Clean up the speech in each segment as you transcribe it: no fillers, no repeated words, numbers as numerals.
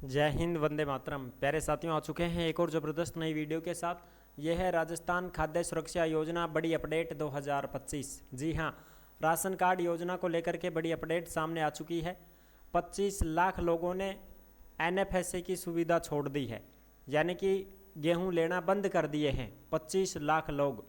जय हिंद, वंदे मातरम। प्यारे साथियों, आ चुके हैं एक और ज़बरदस्त नई वीडियो के साथ। यह है राजस्थान खाद्य सुरक्षा योजना बड़ी अपडेट 2025। जी हाँ, राशन कार्ड योजना को लेकर के बड़ी अपडेट सामने आ चुकी है। 25 लाख लोगों ने NFSA की सुविधा छोड़ दी है, यानी कि गेहूं लेना बंद कर दिए हैं 25 लाख लोग।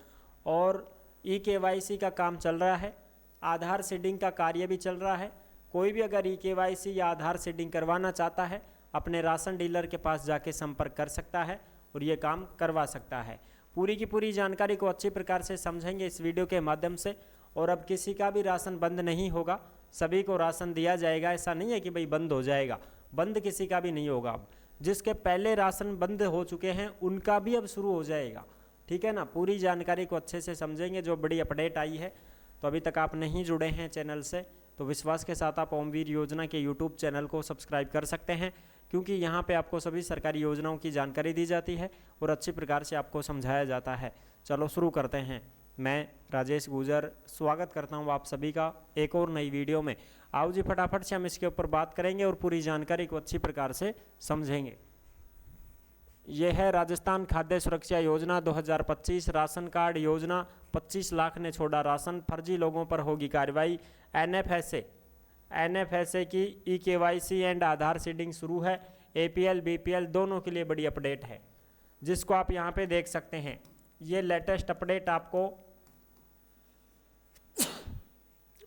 और eKYC का काम चल रहा है, आधार सीडिंग का कार्य भी चल रहा है। कोई भी अगर eKYC या आधार सीडिंग करवाना चाहता है, अपने राशन डीलर के पास जाके संपर्क कर सकता है और ये काम करवा सकता है। पूरी की पूरी जानकारी को अच्छी प्रकार से समझेंगे इस वीडियो के माध्यम से। और अब किसी का भी राशन बंद नहीं होगा, सभी को राशन दिया जाएगा। ऐसा नहीं है कि भाई बंद हो जाएगा, बंद किसी का भी नहीं होगा। अब जिसके पहले राशन बंद हो चुके हैं उनका भी अब शुरू हो जाएगा। ठीक है ना, पूरी जानकारी को अच्छे से समझेंगे जो बड़ी अपडेट आई है। तो अभी तक आप नहीं जुड़े हैं चैनल से तो विश्वास के साथ आप ओमवीर योजना के यूट्यूब चैनल को सब्सक्राइब कर सकते हैं, क्योंकि यहाँ पे आपको सभी सरकारी योजनाओं की जानकारी दी जाती है और अच्छी प्रकार से आपको समझाया जाता है। चलो शुरू करते हैं। मैं राजेश गुजर स्वागत करता हूँ आप सभी का एक और नई वीडियो में। आओ जी, फटाफट से हम इसके ऊपर बात करेंगे और पूरी जानकारी को अच्छी प्रकार से समझेंगे। यह है राजस्थान खाद्य सुरक्षा योजना 2025 राशन कार्ड योजना। 25 लाख ने छोड़ा राशन, फर्जी लोगों पर होगी कार्रवाई। NFSA की eKYC एंड आधार सीडिंग शुरू है। APL BPL दोनों के लिए बड़ी अपडेट है, जिसको आप यहाँ पे देख सकते हैं। ये लेटेस्ट अपडेट आपको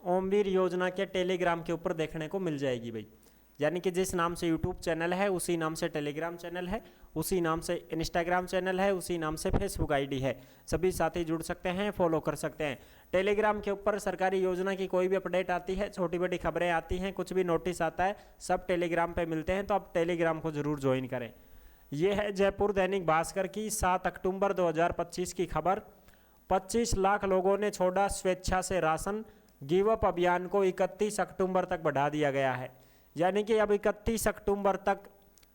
ओमवीर योजना के टेलीग्राम के ऊपर देखने को मिल जाएगी भाई। यानी कि जिस नाम से यूट्यूब चैनल है उसी नाम से टेलीग्राम चैनल है, उसी नाम से इंस्टाग्राम चैनल है, उसी नाम से फेसबुक आईडी है। सभी साथी जुड़ सकते हैं, फॉलो कर सकते हैं। टेलीग्राम के ऊपर सरकारी योजना की कोई भी अपडेट आती है, छोटी बड़ी खबरें आती हैं, कुछ भी नोटिस आता है, सब टेलीग्राम पे मिलते हैं। तो आप टेलीग्राम को जरूर ज्वाइन करें। यह है जयपुर दैनिक भास्कर की 7 अक्टूबर 2025 की खबर। 25 लाख लोगों ने छोड़ा स्वेच्छा से राशन, गिव अप अभियान को 31 अक्टूबर तक बढ़ा दिया गया है। यानी कि अब 31 अक्टूबर तक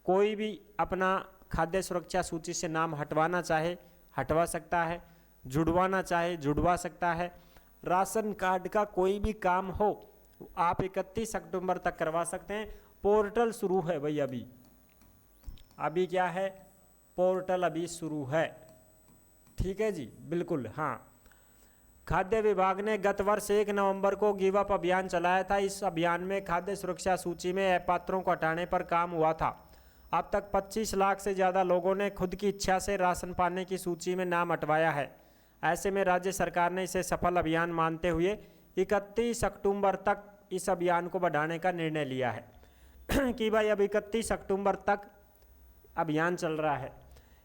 कोई भी अपना खाद्य सुरक्षा सूची से नाम हटवाना चाहे हटवा सकता है, जुड़वाना चाहे जुड़वा सकता है। राशन कार्ड का कोई भी काम हो आप 31 अक्टूबर तक करवा सकते हैं। पोर्टल शुरू है भाई, अभी क्या है, पोर्टल अभी शुरू है। ठीक है जी, बिल्कुल। हाँ, खाद्य विभाग ने गत वर्ष 1 नवंबर को गिव अप अभियान चलाया था। इस अभियान में खाद्य सुरक्षा सूची में अपात्रों को हटाने पर काम हुआ था। अब तक 25 लाख से ज़्यादा लोगों ने खुद की इच्छा से राशन पाने की सूची में नाम हटवाया है। ऐसे में राज्य सरकार ने इसे सफल अभियान मानते हुए 31 अक्टूबर तक इस अभियान को बढ़ाने का निर्णय लिया है कि भाई अब 31 अक्टूबर तक अभियान चल रहा है।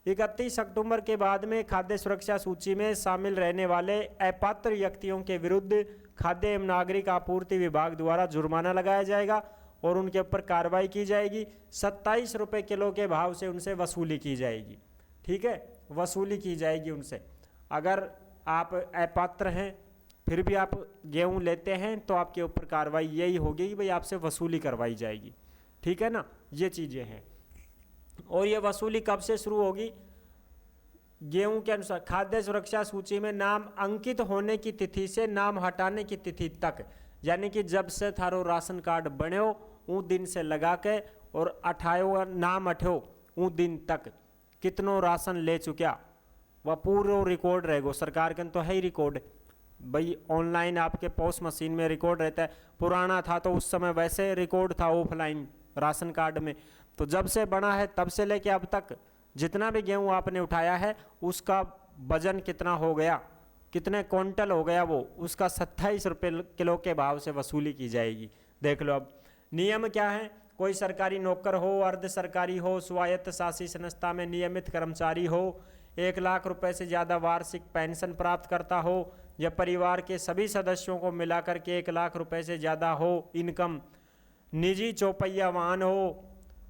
31 अक्टूबर के बाद में खाद्य सुरक्षा सूची में शामिल रहने वाले अपात्र व्यक्तियों के विरुद्ध खाद्य एवं नागरिक आपूर्ति विभाग द्वारा जुर्माना लगाया जाएगा और उनके ऊपर कार्रवाई की जाएगी। 27 रुपये किलो के भाव से उनसे वसूली की जाएगी। ठीक है, वसूली की जाएगी उनसे। अगर आप अपात्र हैं फिर भी आप गेहूँ लेते हैं तो आपके ऊपर कार्रवाई यही होगी कि भाई आपसे वसूली करवाई जाएगी। ठीक है ना, ये चीज़ें हैं। और ये वसूली कब से शुरू होगी? गेहूं के अनुसार खाद्य सुरक्षा सूची में नाम अंकित होने की तिथि से नाम हटाने की तिथि तक, यानी कि जब से थारो राशन कार्ड बनो उस दिन से लगा के और अठायो नाम हटो उस दिन तक कितनों राशन ले चुका वह पूरा रिकॉर्ड रहेगा। सरकार के तो है ही रिकॉर्ड भाई, ऑनलाइन आपके पोस्ट मशीन में रिकॉर्ड रहता है। पुराना था तो उस समय वैसे रिकॉर्ड था ऑफलाइन राशन कार्ड में। तो जब से बना है तब से लेके अब तक जितना भी गेहूं आपने उठाया है उसका वजन कितना हो गया, कितने क्विंटल हो गया, वो उसका 27 रुपये किलो के भाव से वसूली की जाएगी। देख लो अब नियम क्या है। कोई सरकारी नौकर हो, अर्ध सरकारी हो, स्वायत्त शासी संस्था में नियमित कर्मचारी हो, 1 लाख रुपए से ज़्यादा वार्षिक पेंशन प्राप्त करता हो या परिवार के सभी सदस्यों को मिलाकर के 1 लाख रुपए से ज़्यादा हो इनकम, निजी चौपहिया वाहन हो,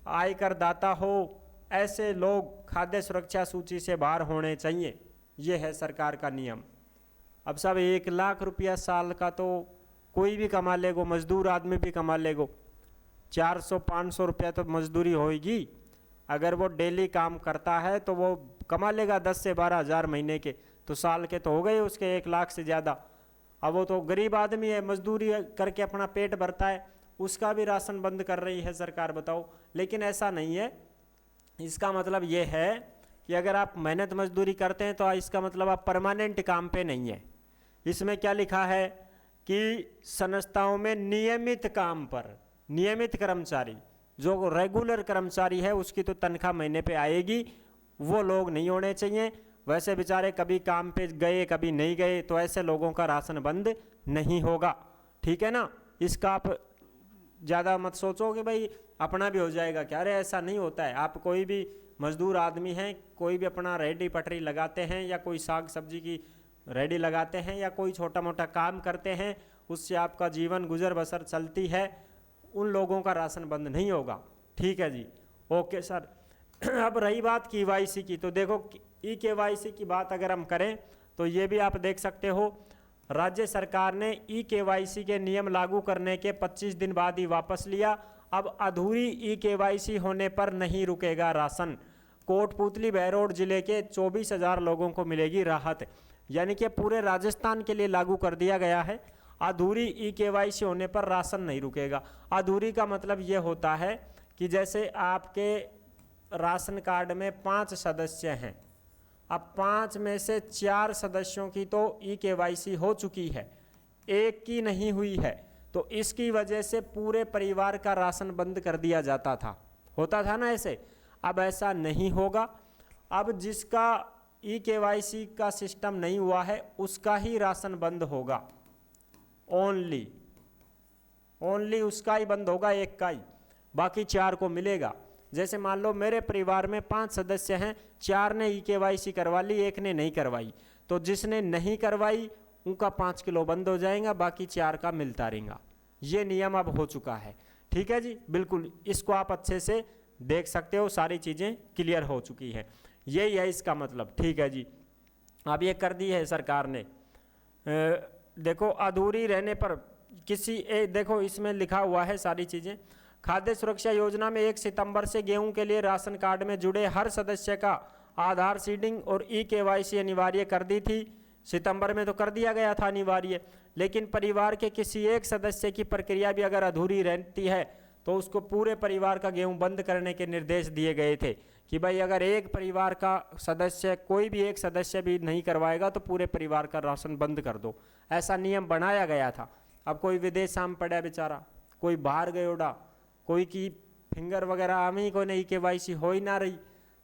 आयकर दाता हो, ऐसे लोग खाद्य सुरक्षा सूची से बाहर होने चाहिए। ये है सरकार का नियम। अब सब 1 लाख रुपया साल का तो कोई भी कमा लेगो, मजदूर आदमी भी कमा लेगो। 400-500 रुपया तो मजदूरी होगी। अगर वो डेली काम करता है तो वो कमा लेगा 10 से 12 हज़ार महीने के, तो साल के तो हो गए उसके 1 लाख से ज़्यादा। अब वो तो गरीब आदमी है, मजदूरी करके अपना पेट भरता है, उसका भी राशन बंद कर रही है सरकार, बताओ। लेकिन ऐसा नहीं है, इसका मतलब ये है कि अगर आप मेहनत मजदूरी करते हैं तो इसका मतलब आप परमानेंट काम पे नहीं है। इसमें क्या लिखा है कि संस्थाओं में नियमित काम पर, नियमित कर्मचारी, जो रेगुलर कर्मचारी है उसकी तो तनख्वाह महीने पे आएगी, वो लोग नहीं होने चाहिए। वैसे बेचारे कभी काम पे गए कभी नहीं गए, तो ऐसे लोगों का राशन बंद नहीं होगा, ठीक है ना। इसका आप ज़्यादा मत सोचो कि भाई अपना भी हो जाएगा क्या, अरे ऐसा नहीं होता है। आप कोई भी मजदूर आदमी हैं, कोई भी अपना रेडी पटरी लगाते हैं या कोई साग सब्जी की रेडी लगाते हैं या कोई छोटा मोटा काम करते हैं, उससे आपका जीवन गुजर बसर चलती है, उन लोगों का राशन बंद नहीं होगा, ठीक है जी। Okay sir. अब रही बात KYC की, तो देखो eKYC की बात अगर हम करें तो ये भी आप देख सकते हो, राज्य सरकार ने eKYC के नियम लागू करने के 25 दिन बाद ही वापस लिया। अब अधूरी eKYC होने पर नहीं रुकेगा राशन। कोटपुतली बहरोड जिले के 24,000 लोगों को मिलेगी राहत, यानी कि पूरे राजस्थान के लिए लागू कर दिया गया है। अधूरी eKYC होने पर राशन नहीं रुकेगा। अधूरी का मतलब ये होता है कि जैसे आपके राशन कार्ड में 5 सदस्य हैं, अब 5 में से 4 सदस्यों की तो eKYC हो चुकी है, एक की नहीं हुई है, तो इसकी वजह से पूरे परिवार का राशन बंद कर दिया जाता था, होता था ना ऐसे। अब ऐसा नहीं होगा। अब जिसका eKYC का सिस्टम नहीं हुआ है उसका ही राशन बंद होगा, ओनली उसका ही बंद होगा, एक का ही, बाकी 4 को मिलेगा। जैसे मान लो मेरे परिवार में 5 सदस्य हैं, 4 ने eKYC करवा ली, एक ने नहीं करवाई, तो जिसने नहीं करवाई उनका 5 किलो बंद हो जाएगा, बाकी 4 का मिलता रहेगा। ये नियम अब हो चुका है, ठीक है जी, बिल्कुल। इसको आप अच्छे से देख सकते हो, सारी चीज़ें क्लियर हो चुकी हैं, यही है इसका मतलब, ठीक है जी। अब ये कर दी है सरकार ने। देखो अधूरी रहने पर देखो इसमें लिखा हुआ है सारी चीज़ें। खाद्य सुरक्षा योजना में 1 सितंबर से गेहूं के लिए राशन कार्ड में जुड़े हर सदस्य का आधार सीडिंग और eKYC अनिवार्य कर दी थी। सितंबर में तो कर दिया गया था अनिवार्य, लेकिन परिवार के किसी एक सदस्य की प्रक्रिया भी अगर अधूरी रहती है तो उसको पूरे परिवार का गेहूं बंद करने के निर्देश दिए गए थे कि भाई अगर एक परिवार का सदस्य, कोई भी एक सदस्य भी नहीं करवाएगा तो पूरे परिवार का राशन बंद कर दो, ऐसा नियम बनाया गया था। अब कोई विदेश साम पड़ा बेचारा, कोई बाहर गए उड़ा, कोई की फिंगर वगैरह आमी को नहीं eKYC हो ही ना रही,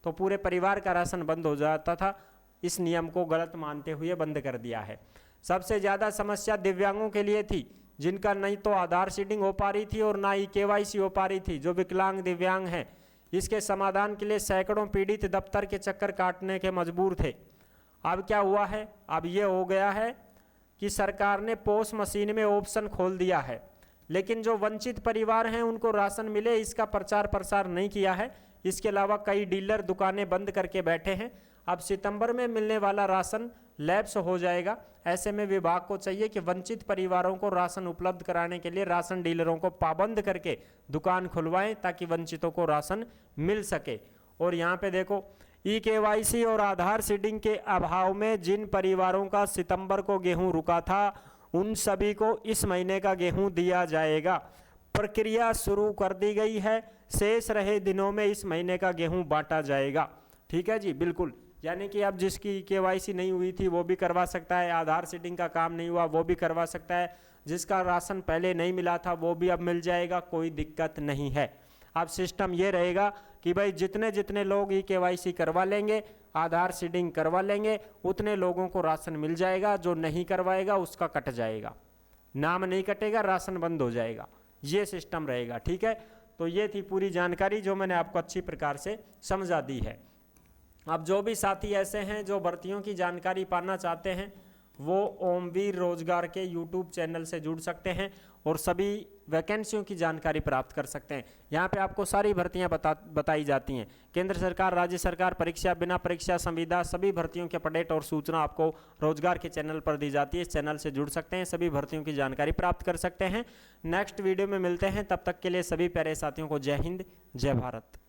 तो पूरे परिवार का राशन बंद हो जाता था। इस नियम को गलत मानते हुए बंद कर दिया है। सबसे ज़्यादा समस्या दिव्यांगों के लिए थी, जिनका नहीं तो आधार सीडिंग हो पा रही थी और ना eKYC हो पा रही थी, जो विकलांग दिव्यांग हैं। इसके समाधान के लिए सैकड़ों पीड़ित दफ्तर के चक्कर काटने के मजबूर थे। अब क्या हुआ है, अब ये हो गया है कि सरकार ने पोस्ट मशीन में ऑप्शन खोल दिया है, लेकिन जो वंचित परिवार हैं उनको राशन मिले इसका प्रचार प्रसार नहीं किया है। इसके अलावा कई डीलर दुकानें बंद करके बैठे हैं। अब सितंबर में मिलने वाला राशन लैप्स हो जाएगा। ऐसे में विभाग को चाहिए कि वंचित परिवारों को राशन उपलब्ध कराने के लिए राशन डीलरों को पाबंद करके दुकान खुलवाएं ताकि वंचितों को राशन मिल सके। और यहाँ पे देखो eKYC और आधार सीडिंग के अभाव में जिन परिवारों का सितंबर को गेहूं रुका था उन सभी को इस महीने का गेहूं दिया जाएगा। प्रक्रिया शुरू कर दी गई है, शेष रहे दिनों में इस महीने का गेहूं बांटा जाएगा, ठीक है जी, बिल्कुल। यानी कि अब जिसकी eKYC नहीं हुई थी वो भी करवा सकता है, आधार सीडिंग का काम नहीं हुआ वो भी करवा सकता है, जिसका राशन पहले नहीं मिला था वो भी अब मिल जाएगा, कोई दिक्कत नहीं है। अब सिस्टम ये रहेगा कि भाई जितने जितने लोग eKYC करवा लेंगे, आधार सीडिंग करवा लेंगे, उतने लोगों को राशन मिल जाएगा। जो नहीं करवाएगा उसका कट जाएगा, नाम नहीं कटेगा, राशन बंद हो जाएगा, ये सिस्टम रहेगा, ठीक है। तो ये थी पूरी जानकारी जो मैंने आपको अच्छी प्रकार से समझा दी है। अब जो भी साथी ऐसे हैं जो भर्तियों की जानकारी पाना चाहते हैं वो ओमवीर रोजगार के YouTube चैनल से जुड़ सकते हैं और सभी वैकेंसियों की जानकारी प्राप्त कर सकते हैं। यहाँ पे आपको सारी भर्तियाँ बताई जाती हैं, केंद्र सरकार, राज्य सरकार, परीक्षा, बिना परीक्षा, संविदा, सभी भर्तियों के अपडेट और सूचना आपको रोजगार के चैनल पर दी जाती है। इस चैनल से जुड़ सकते हैं, सभी भर्तियों की जानकारी प्राप्त कर सकते हैं। नेक्स्ट वीडियो में मिलते हैं, तब तक के लिए सभी प्यारे साथियों को जय हिंद, जय भारत।